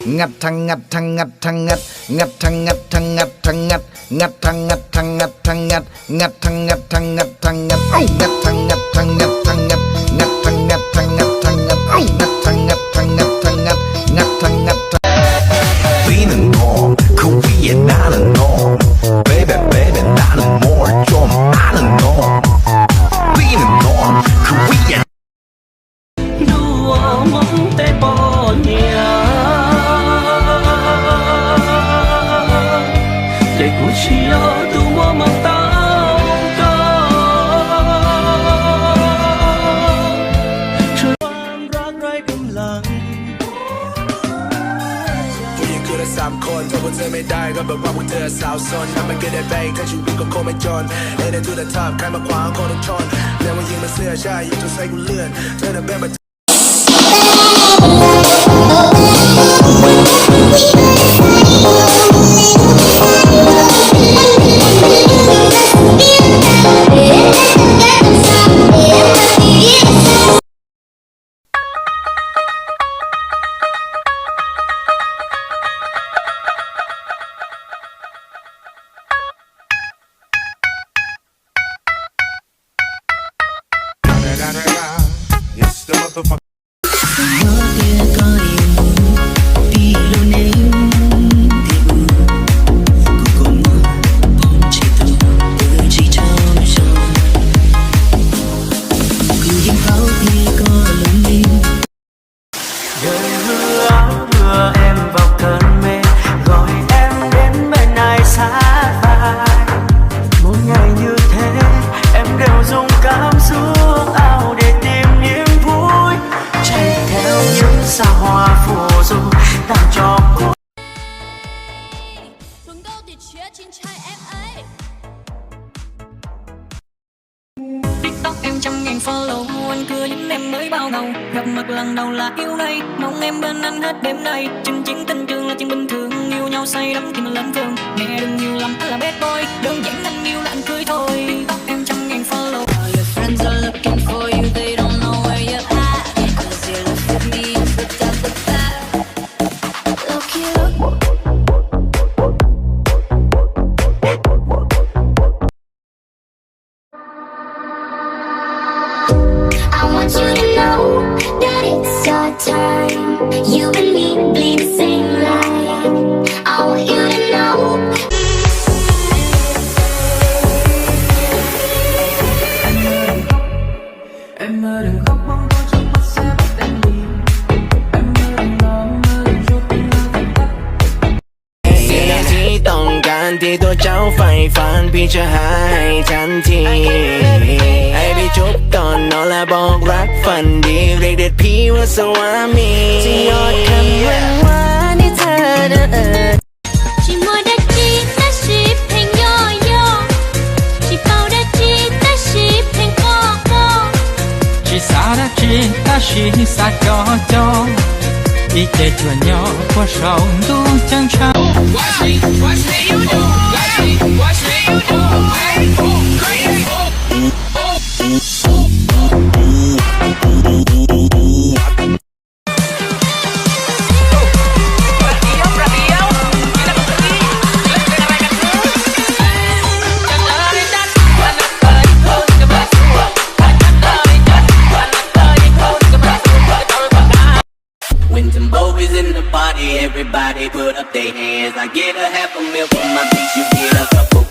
ngắt thăng ngắt thăng ngắt thăng ngắt ngắt thăng ngắt thăng ngắt thăng ngắt ngắt thăng ngắt thăng ngắt thăng ngắt ngắt thăng ngắt thăng ngắt thăng ngắt ngắt thăng ngắt thăng ngắt thăng ngắt ngắt thăng ngắt thăng ngắt thăng ngắt ngắt thăng ngắt thăng ngắt thăng ngắt ngắt thăng ngắt Feeling warm, Korean 나는 norm. Baby, baby, 나는 more 좀 아는 norm. Feeling warm, Korean. 누워 멍때 뻔이야. để cuộc chia tu mua mang tao có trờiความรักไร้กำลังผู้หญิงคือเราสามคนถ้าพวกเธอไม่ได้ก็แบบว่าพวกเธอสาวซนทำมันก็ได้ไปถ้าชีวิตก็คงไม่จนเล่นในทุกทางใครมาขวางคนต้องชนแล้วมายิงมาเสื้อใช่ยิงจนใส่กูเลื่อนเธอน่ะเป็นมาIt's the motherfucker. Em vào cơn mê gọi em đến bên này sát vai. Một ngày như thế em đều dùng cảm xúc ao để tìm niềm vui, chạy theo những xa hoa phù du tạo cho cuộc. Thuần đâu thì chia trên trai em ấy. TikTok em 100.000 follow, anh cười những em mới bao ngầu. Gặp mặt lần đầu là yêu ngay, mong em bên anh hết đêm nay. Chinh chiến tình trường là chuyện bình thường, yêu nhau say đắm thì mình lên phường. Nghe đừng nhiều lắm anh là bad boy, đơn giản anh yêu là anh cưới thôi. TikTok em 100.000 follow. All your friends are looking for you, they don't know where you're at. Cause you look with me, you looked at the back. Look, you look. I want you to know that it's our time. You and me bleed the same light. I want you to know. Em mơ đừng khóc mong tôi trong mắt sẽ bắt em đi. Em mơ đừng lo mơ đừng cho tim anh tắt. สิ่งที่ต้องการที่ตัวเจ้าใฝ่ฝันพี่จะให้ทันทีให้พี่จุบก่อนนอนและบอกรักฝันดีเรียกเด็ดพี่ว่าสวามีจะยอดคำหวานที่เธอได้Chỉ môi đã chi ta ship thành yo yo. Chỉ bao đã chi ta ship thành co co. Chỉ xa đã chi ta chỉ xa cho ý chế chùa nhỏ qua sầu tu chẳng trao. Watch me you do. Watch me you do. Hey, oh, crazy, When Timbo is in the party, everybody put up their hands. I get a half a meal for my beats, you get a couple